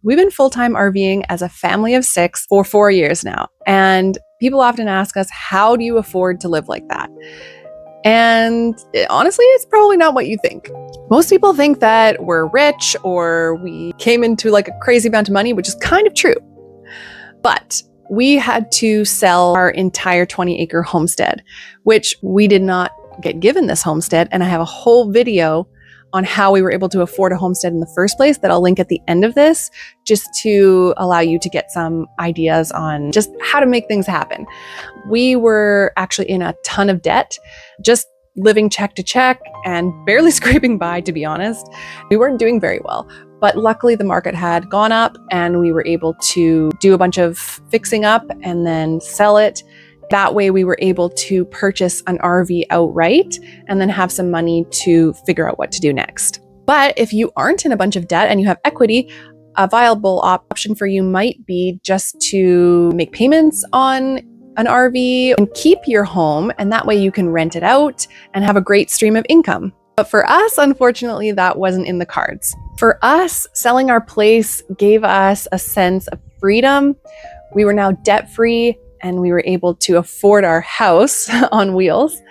We've been full-time RVing as a family of 6 for 4 years now. And people often ask us, how do you afford to live like that? And honestly, it's probably not what you think. Most people think that we're rich or we came into like a crazy amount of money, which is kind of true. But we had to sell our entire 20-acre homestead, which we did not get given this homestead. And I have a whole video on how we were able to afford a homestead in the first place that I'll link at the end of this, just to allow you to get some ideas on just how to make things happen. We were actually in a ton of debt, just living check to check and barely scraping by, to be honest. We weren't doing very well, but luckily the market had gone up and we were able to do a bunch of fixing up and then sell it. That way we were able to purchase an RV outright and then have some money to figure out what to do next. But if you aren't in a bunch of debt and you have equity, a viable option for you might be just to make payments on an RV and keep your home, and that way you can rent it out and have a great stream of income. But for us, unfortunately, that wasn't in the cards. For us, selling our place gave us a sense of freedom. We were now debt-free, and we were able to afford our house on wheels.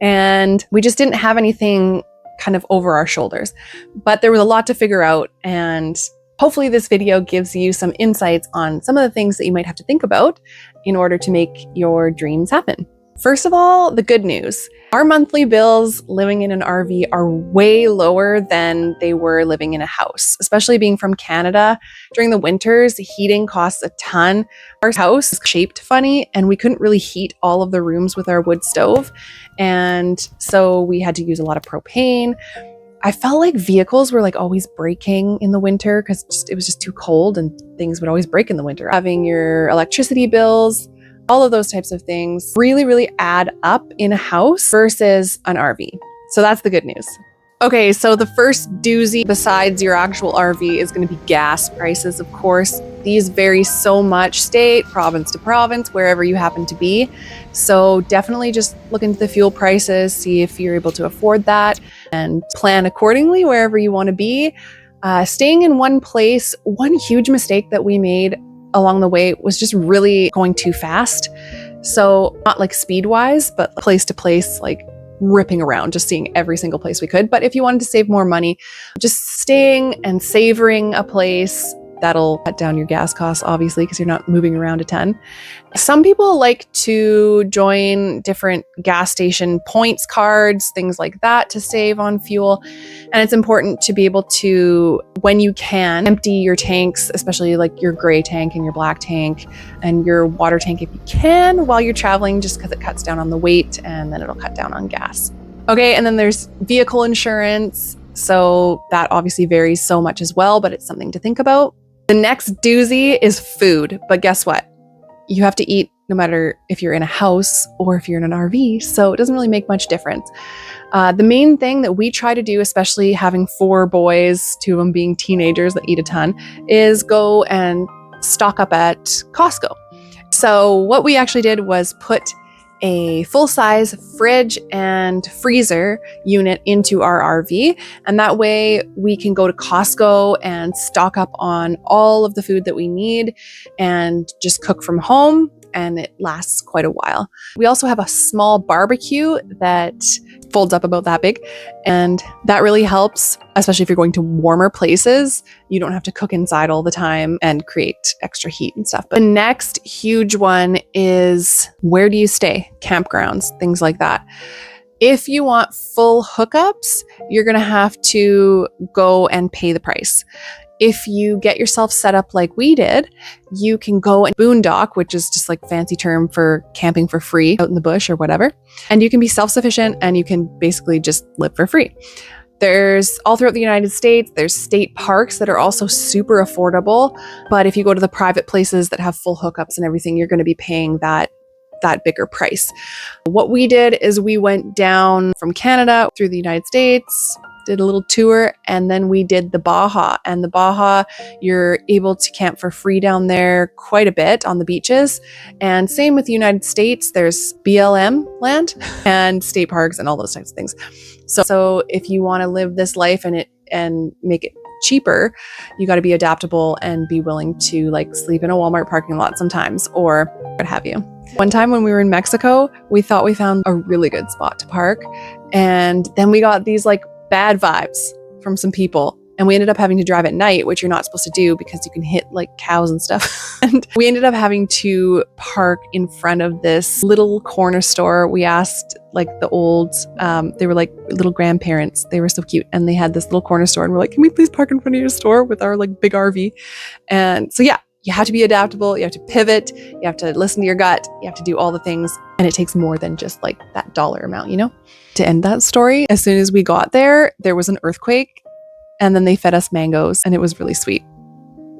And we just didn't have anything kind of over our shoulders. But there was a lot to figure out. And hopefully this video gives you some insights on some of the things that you might have to think about in order to make your dreams happen. First of all, the good news. Our monthly bills living in an RV are way lower than they were living in a house, especially being from Canada. During the winters, heating costs a ton. Our house is shaped funny and we couldn't really heat all of the rooms with our wood stove. And so we had to use a lot of propane. I felt like vehicles were like always breaking in the winter because it was just too cold and things would always break in the winter. Having your electricity bills, all of those types of things really add up in a house versus an RV. So that's the good news. Okay, so the first doozy besides your actual RV is going to be gas prices, of course. These vary so much state, province to province, wherever you happen to be. So definitely just look into the fuel prices, see if you're able to afford that, and plan accordingly wherever you want to be. Staying in one place, one huge mistake that we made along the way was just really going too fast. So not like speed wise, but place to place, like ripping around, just seeing every single place we could. But if you wanted to save more money, just staying and savoring a place, that'll cut down your gas costs, obviously, because you're not moving around a ton. Some people like to join different gas station points cards, things like that, to save on fuel. And it's important to be able to, when you can, empty your tanks, especially like your gray tank and your black tank and your water tank if you can while you're traveling, just because it cuts down on the weight and then it'll cut down on gas. Okay, and then there's vehicle insurance. So that obviously varies so much as well, but it's something to think about. The next doozy is food, but guess what? You have to eat no matter if you're in a house or if you're in an RV, so it doesn't really make much difference. The main thing that we try to do, especially having 4 boys, 2 of them being teenagers that eat a ton, is go and stock up at Costco. So what we actually did was put a full-size fridge and freezer unit into our RV, and that way we can go to Costco and stock up on all of the food that we need and just cook from home, and it lasts quite a while. We also have a small barbecue that folds up about that big, and that really helps, especially if you're going to warmer places. You don't have to cook inside all the time and create extra heat and stuff. But the next huge one is, where do you stay? Campgrounds, things like that. If you want full hookups, you're going to have to go and pay the price. If you get yourself set up like we did, you can go and boondock, which is just like fancy term for camping for free out in the bush or whatever. And you can be self-sufficient and you can basically just live for free. There's all throughout the United States, there's state parks that are also super affordable. But if you go to the private places that have full hookups and everything, you're going to be paying that bigger price. What we did is we went down from Canada through the United States, did a little tour, and then we did the Baja. And the Baja, you're able to camp for free down there quite a bit on the beaches. And same with the United States, there's BLM land and state parks and all those types of things. So if you want to live this life and and make it cheaper, you got to be adaptable and be willing to like sleep in a Walmart parking lot sometimes or what have you. One time when we were in Mexico, we thought we found a really good spot to park, and then we got these like bad vibes from some people, and we ended up having to drive at night, which you're not supposed to do because you can hit like cows and stuff. And we ended up having to park in front of this little corner store. We asked like the old, they were like little grandparents. They were so cute. And they had this little corner store, and we're like, can we please park in front of your store with our like big RV? And so yeah, you have to be adaptable. You have to pivot. You have to listen to your gut. You have to do all the things. And it takes more than just like that dollar amount, you know? To end that story, as soon as we got there, there was an earthquake, and then they fed us mangoes, and it was really sweet.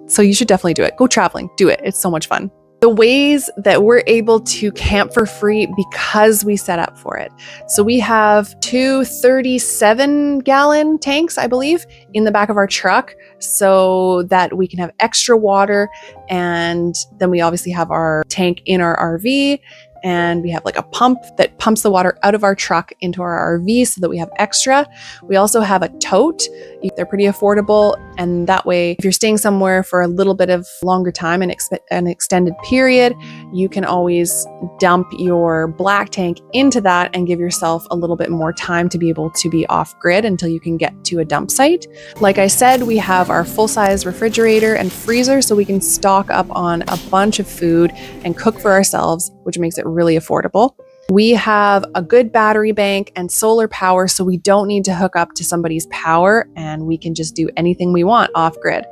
So you should definitely do it. Go traveling. Do it. It's so much fun. The ways that we're able to camp for free because we set up for it. So we have 2 37-gallon tanks, I believe, in the back of our truck so that we can have extra water. And then we obviously have our tank in our RV, and we have like a pump that pumps the water out of our truck into our RV so that we have extra. We also have a tote. They're pretty affordable, and that way, if you're staying somewhere for a little bit of longer time and an extended period, you can always dump your black tank into that and give yourself a little bit more time to be able to be off grid until you can get to a dump site. Like I said, we have our full-size refrigerator and freezer so we can stock up on a bunch of food and cook for ourselves, which makes it really affordable. We have a good battery bank and solar power, so we don't need to hook up to somebody's power, and we can just do anything we want off grid.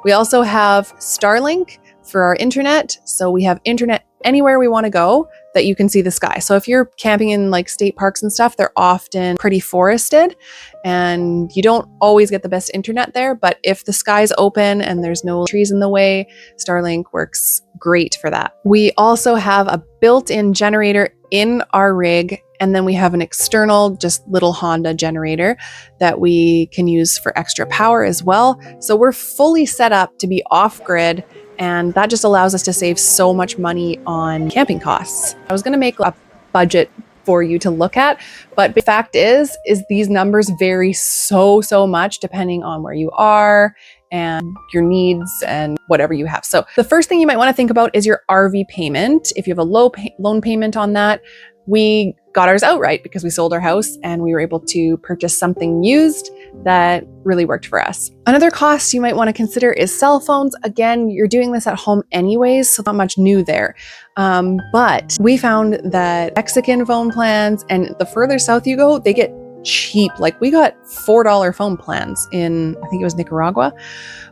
We also have Starlink for our internet, so we have internet anywhere we want to go that you can see the sky. So if you're camping in like state parks and stuff, they're often pretty forested, and you don't always get the best internet there, but if the sky's open and there's no trees in the way, Starlink works great for that. We also have a built-in generator in our rig, and then we have an external, just little Honda generator that we can use for extra power as well. So we're fully set up to be off-grid, and that just allows us to save so much money on camping costs. I was going to make a budget for you to look at, but the fact is these numbers vary so much depending on where you are and your needs and whatever you have. So the first thing you might want to think about is your RV payment. If you have a low loan payment on that, we got ours outright because we sold our house and we were able to purchase something used that really worked for us. Another cost you might want to consider is cell phones. Again, you're doing this at home anyways, so not much new there. But we found that Mexican phone plans, and the further south you go, they get cheap. Like we got $4 phone plans in, I think it was Nicaragua.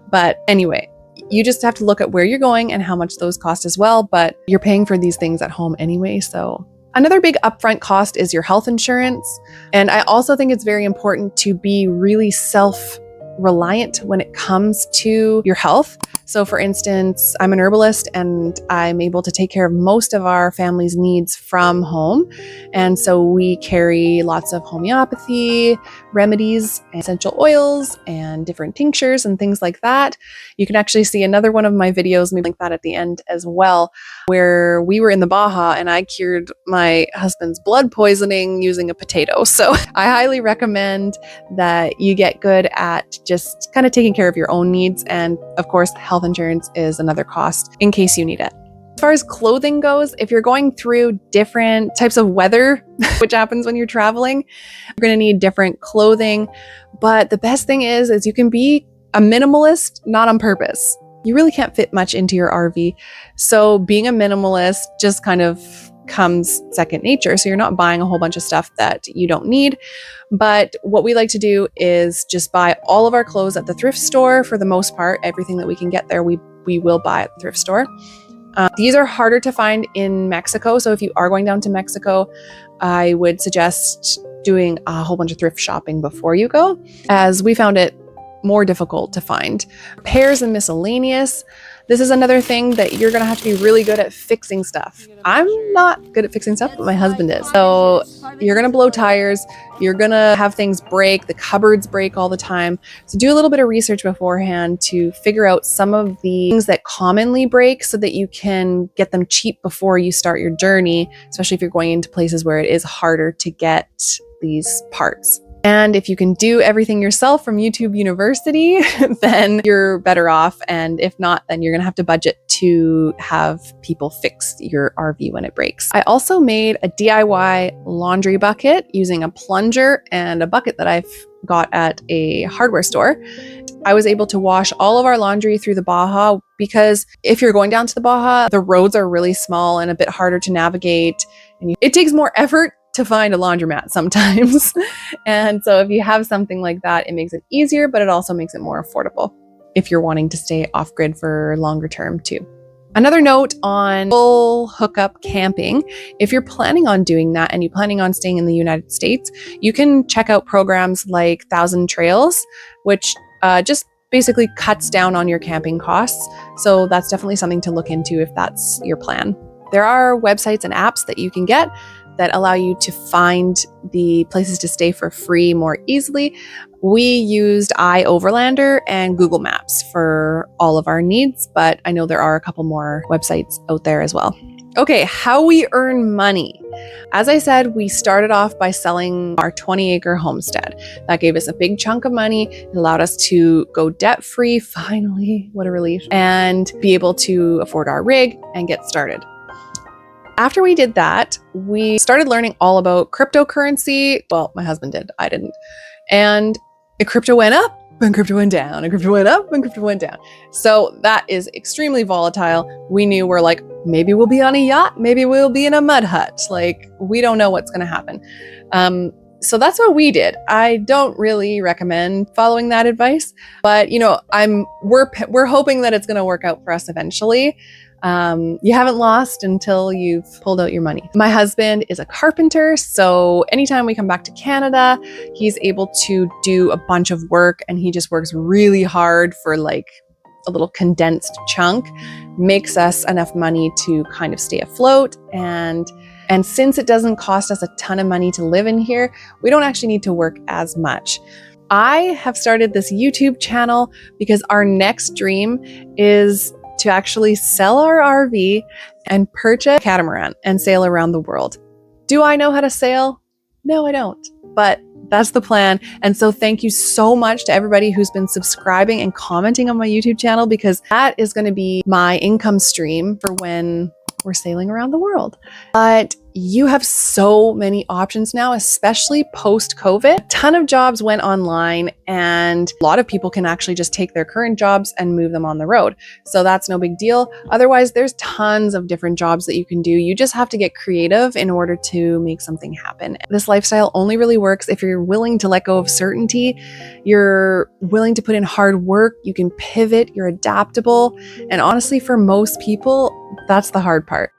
But anyway, you just have to look at where you're going and how much those cost as well. But you're paying for these things at home anyway, so. Another big upfront cost is your health insurance. And I also think it's very important to be really self-reliant when it comes to your health. So for instance, I'm an herbalist and I'm able to take care of most of our family's needs from home. And so we carry lots of homeopathy, remedies, essential oils, and different tinctures and things like that. You can actually see another one of my videos, maybe link that at the end as well, where we were in the Baja and I cured my husband's blood poisoning using a potato. So I highly recommend that you get good at just kind of taking care of your own needs. And of course, health insurance is another cost in case you need it. As far as clothing goes, if you're going through different types of weather, which happens when you're traveling, you're going to need different clothing. But the best thing is you can be a minimalist, not on purpose. You really can't fit much into your RV. So being a minimalist just kind of comes second nature. So you're not buying a whole bunch of stuff that you don't need. But what we like to do is just buy all of our clothes at the thrift store for the most part. Everything that we can get there, we will buy at the thrift store. These are harder to find in Mexico. So if you are going down to Mexico, I would suggest doing a whole bunch of thrift shopping before you go, as we found it more difficult to find. Repairs and miscellaneous. This is another thing that you're going to have to be really good at fixing stuff. I'm not good at fixing stuff, but my husband is. So you're going to blow tires. You're going to have things break. The cupboards break all the time. So do a little bit of research beforehand to figure out some of the things that commonly break so that you can get them cheap before you start your journey, especially if you're going into places where it is harder to get these parts. And if you can do everything yourself from YouTube University, then you're better off. And if not, then you're going to have to budget to have people fix your RV when it breaks. I also made a DIY laundry bucket using a plunger and a bucket that I've got at a hardware store. I was able to wash all of our laundry through the Baja because if you're going down to the Baja, the roads are really small and a bit harder to navigate. And it takes more effort to find a laundromat sometimes. And so if you have something like that, it makes it easier, but it also makes it more affordable if you're wanting to stay off grid for longer term too. Another note on full hookup camping. If you're planning on doing that and you're planning on staying in the United States, you can check out programs like 1,000 Trails, which just basically cuts down on your camping costs. So that's definitely something to look into if that's your plan. There are websites and apps that you can get that allow you to find the places to stay for free more easily. We used iOverlander and Google Maps for all of our needs, but I know there are a couple more websites out there as well. Okay, how we earn money. As I said, we started off by selling our 20-acre homestead. That gave us a big chunk of money. It allowed us to go debt-free, finally, what a relief, and be able to afford our rig and get started. After we did that, we started learning all about cryptocurrency. Well, my husband did, I didn't. And crypto went up and crypto went down and crypto went up and crypto went down. So that is extremely volatile. We knew we're like, maybe we'll be on a yacht, maybe we'll be in a mud hut. Like, we don't know what's going to happen. So that's what we did. I don't really recommend following that advice, but we're hoping that it's going to work out for us eventually. You haven't lost until you've pulled out your money. My husband is a carpenter, so anytime we come back to Canada, he's able to do a bunch of work, and he just works really hard for like a little condensed chunk, makes us enough money to kind of stay afloat. And since it doesn't cost us a ton of money to live in here, we don't actually need to work as much. I have started this YouTube channel because our next dream is to actually sell our RV and purchase a catamaran and sail around the world. Do I know how to sail? No, I don't, but that's the plan. And so thank you so much to everybody who's been subscribing and commenting on my YouTube channel, because that is going to be my income stream for when we're sailing around the world. But you have so many options now, especially post-COVID. A ton of jobs went online, and a lot of people can actually just take their current jobs and move them on the road. So that's no big deal. Otherwise, there's tons of different jobs that you can do. You just have to get creative in order to make something happen. This lifestyle only really works if you're willing to let go of certainty. You're willing to put in hard work. You can pivot. You're adaptable. And honestly, for most people, that's the hard part.